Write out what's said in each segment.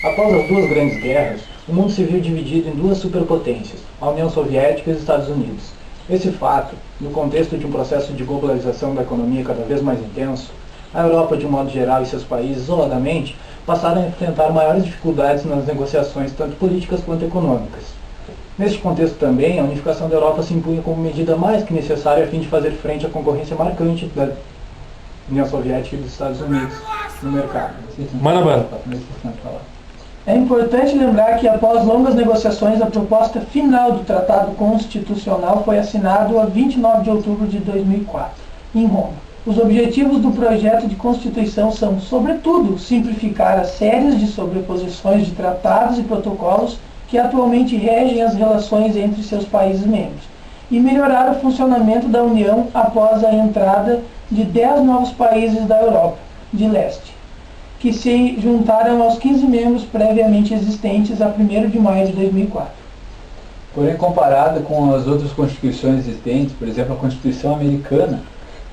Após as duas grandes guerras, o mundo se viu dividido em duas superpotências, a União Soviética e os Estados Unidos. Esse fato, no contexto de um processo de globalização da economia cada vez mais intenso, a Europa, de um modo geral, e seus países, isoladamente, passaram a enfrentar maiores dificuldades nas negociações, tanto políticas quanto econômicas. Neste contexto também, a unificação da Europa se impunha como medida mais que necessária a fim de fazer frente à concorrência marcante da União Soviética e dos Estados Unidos no mercado. Mano. É importante lembrar que, após longas negociações, a proposta final do Tratado Constitucional foi assinado a 29 de outubro de 2004, em Roma. Os objetivos do projeto de Constituição são, sobretudo, simplificar as séries de sobreposições de tratados e protocolos que atualmente regem as relações entre seus países membros, e melhorar o funcionamento da União após a entrada de 10 novos países da Europa de Leste, que se juntaram aos 15 membros previamente existentes a 1º de maio de 2004. Porém, comparada com as outras constituições existentes, por exemplo, a Constituição Americana,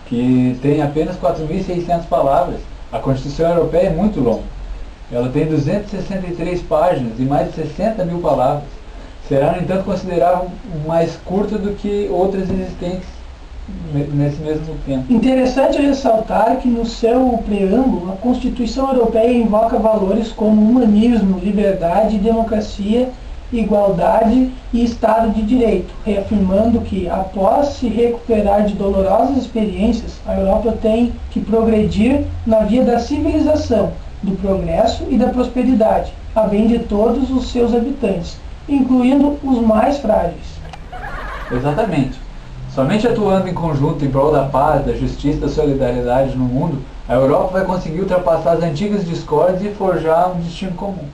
que tem apenas 4.600 palavras, a Constituição Europeia é muito longa. Ela tem 263 páginas e mais de 60 mil palavras. Será, no entanto, considerada mais curta do que outras existentes nesse mesmo tempo. Interessante ressaltar que no seu preâmbulo, a Constituição Europeia invoca valores como humanismo, liberdade, democracia, igualdade e Estado de Direito, reafirmando que, após se recuperar de dolorosas experiências, a Europa tem que progredir na via da civilização, do progresso e da prosperidade, a bem de todos os seus habitantes, incluindo os mais frágeis. Exatamente. Somente atuando em conjunto em prol da paz, da justiça e da solidariedade no mundo, a Europa vai conseguir ultrapassar as antigas discórdias e forjar um destino comum.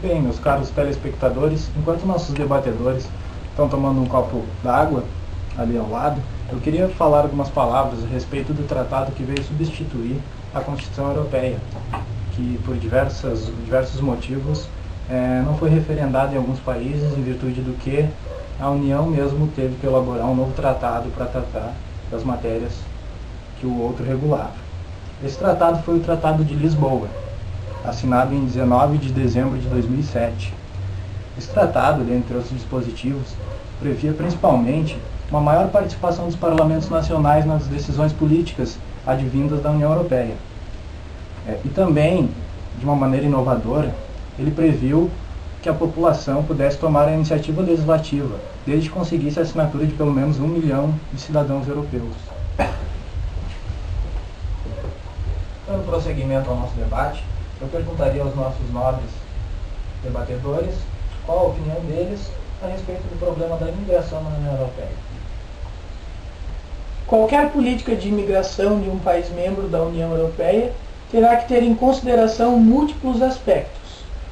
Bem, meus caros telespectadores, enquanto nossos debatedores estão tomando um copo d'água ali ao lado, eu queria falar algumas palavras a respeito do tratado que veio substituir a Constituição Europeia, que por diversos motivos não foi referendado em alguns países, em virtude do que a União mesmo teve que elaborar um novo tratado para tratar das matérias que o outro regulava. Esse tratado foi o Tratado de Lisboa, assinado em 19 de dezembro de 2007. Esse tratado, dentre outros dispositivos, previa principalmente uma maior participação dos parlamentos nacionais nas decisões políticas advindas da União Europeia. E também, de uma maneira inovadora, ele previu que a população pudesse tomar a iniciativa legislativa, desde que conseguisse a assinatura de pelo menos 1 milhão de cidadãos europeus. Dando prosseguimento ao nosso debate, eu perguntaria aos nossos nobres debatedores qual a opinião deles a respeito do problema da imigração na União Europeia. Qualquer política de imigração de um país membro da União Europeia terá que ter em consideração múltiplos aspectos.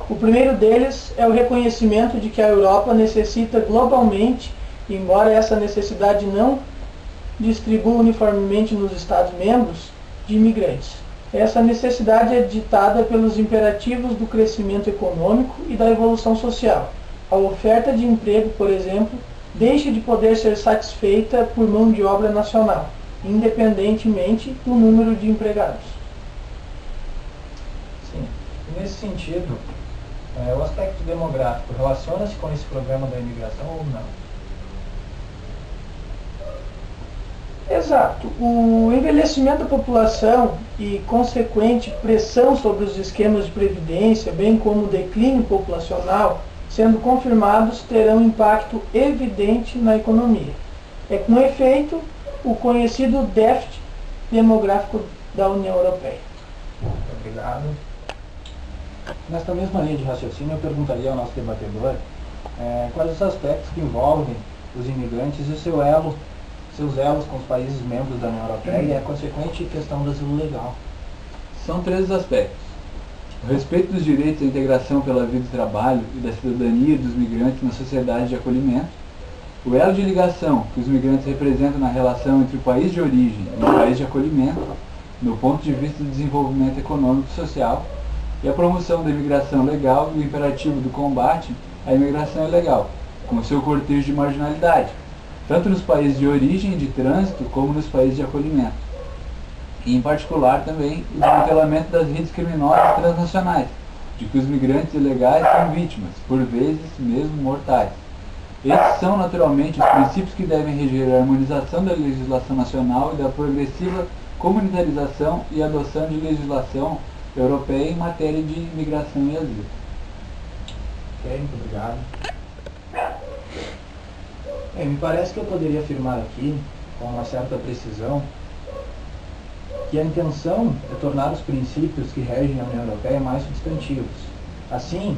O primeiro deles é o reconhecimento de que a Europa necessita globalmente, embora essa necessidade não distribua uniformemente nos Estados-membros, de imigrantes. Essa necessidade é ditada pelos imperativos do crescimento econômico e da evolução social. A oferta de emprego, por exemplo, deixa de poder ser satisfeita por mão de obra nacional, independentemente do número de empregados. Sim, e nesse sentido, o aspecto demográfico relaciona-se com esse problema da imigração ou não? Exato. O envelhecimento da população e consequente pressão sobre os esquemas de previdência, bem como o declínio populacional, sendo confirmados, terão impacto evidente na economia. É com efeito o conhecido déficit demográfico da União Europeia. Muito obrigado. Nesta mesma linha de raciocínio, eu perguntaria ao nosso debatedor quais os aspectos que envolvem os imigrantes e seus elos com os países membros da União Europeia e a consequente questão do asilo legal. São 3 aspectos: o respeito dos direitos à integração pela vida de trabalho e da cidadania dos migrantes na sociedade de acolhimento, o elo de ligação que os migrantes representam na relação entre o país de origem e o país de acolhimento, no ponto de vista do desenvolvimento econômico e social, e a promoção da imigração legal e o imperativo do combate à imigração ilegal, com o seu cortejo de marginalidade, tanto nos países de origem e de trânsito como nos países de acolhimento. e, em particular, também o desmantelamento das redes criminosas transnacionais, de que os migrantes ilegais são vítimas, por vezes mesmo mortais. Esses são, naturalmente, os princípios que devem reger a harmonização da legislação nacional e da progressiva comunitarização e adoção de legislação europeia em matéria de imigração e asilo. Ok, muito obrigado. Me parece que eu poderia afirmar aqui, com uma certa precisão, que a intenção é tornar os princípios que regem a União Europeia mais substantivos. Assim,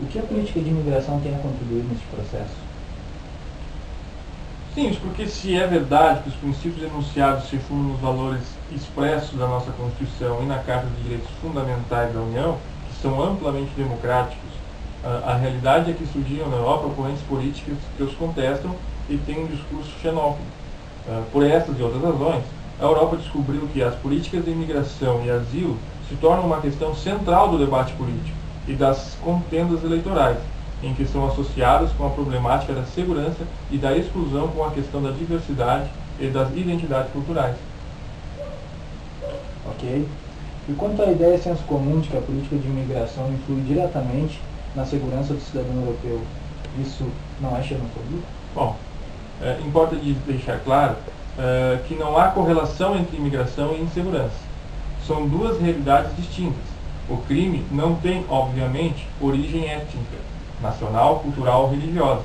o que a política de imigração tem a contribuir neste processo? Sim, porque se é verdade que os princípios enunciados se fundam nos valores expressos da nossa Constituição e na Carta de Direitos Fundamentais da União, que são amplamente democráticos, a realidade é que surgiram na Europa ocorrentes políticas que os contestam e têm um discurso xenófobo. Por essas e outras razões, a Europa descobriu que as políticas de imigração e asilo se tornam uma questão central do debate político e das contendas eleitorais, em que são associadas com a problemática da segurança e da exclusão com a questão da diversidade e das identidades culturais. Ok. E quanto à ideia senso comum de que a política de imigração influi diretamente na segurança do cidadão europeu, isso não é xenofobia? Bom, importa deixar claro que não há correlação entre imigração e insegurança. São duas realidades distintas. O crime não tem, obviamente, origem étnica, nacional, cultural ou religiosa.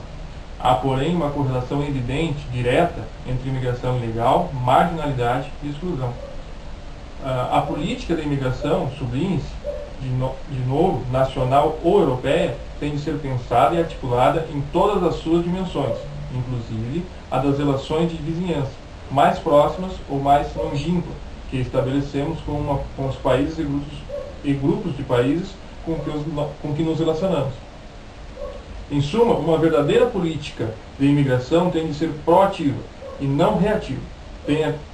Há, porém, uma correlação evidente, direta, entre imigração ilegal, marginalidade e exclusão. A política da imigração, sublinhe-se, de novo, nacional ou europeia, tem de ser pensada e articulada em todas as suas dimensões, inclusive a das relações de vizinhança, mais próximas ou mais longínquas, que estabelecemos com os países e grupos de países com que nos relacionamos. Em suma, uma verdadeira política de imigração tem de ser proativa e não reativa.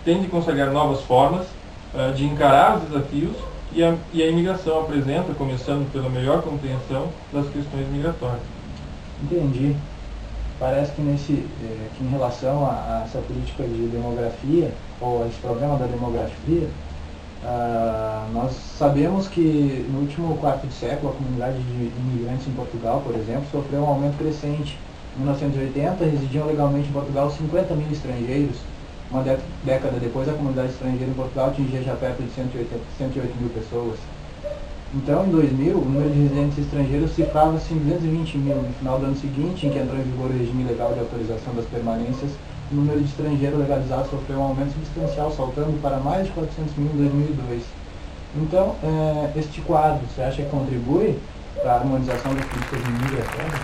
Tem de consagrar novas formas de encarar os desafios e a imigração apresenta, começando pela melhor compreensão das questões migratórias. Entendi. Parece que em relação a essa política de demografia, ou a esse problema da demografia, nós sabemos que no último quarto de século a comunidade de imigrantes em Portugal, por exemplo, sofreu um aumento crescente. Em 1980 residiam legalmente em Portugal 50 mil estrangeiros. Uma década depois a comunidade estrangeira em Portugal atingia já perto de 108 mil pessoas. Então, em 2000, o número de residentes estrangeiros cifrava-se em 220 mil. No final do ano seguinte, em que entrou em vigor o regime legal de autorização das permanências, o número de estrangeiros legalizados sofreu um aumento substancial, saltando para mais de 400 mil em 2002. Então, este quadro, você acha que contribui para a harmonização das políticas migratórias?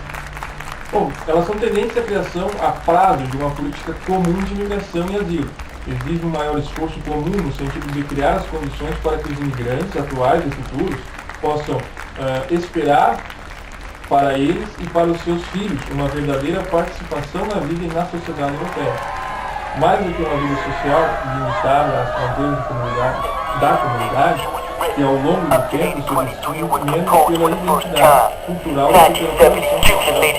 Bom, elas são tendentes à criação a prazo de uma política comum de imigração e asilo. Exige um maior esforço comum no sentido de criar as condições para que os imigrantes atuais e futuros possam esperar para eles e para os seus filhos uma verdadeira participação na vida e na sociedade europeia. Mais do que uma vida social limitada às fronteiras da comunidade, que ao longo do tempo se distingue menos pela identidade cultural do que pela condição social.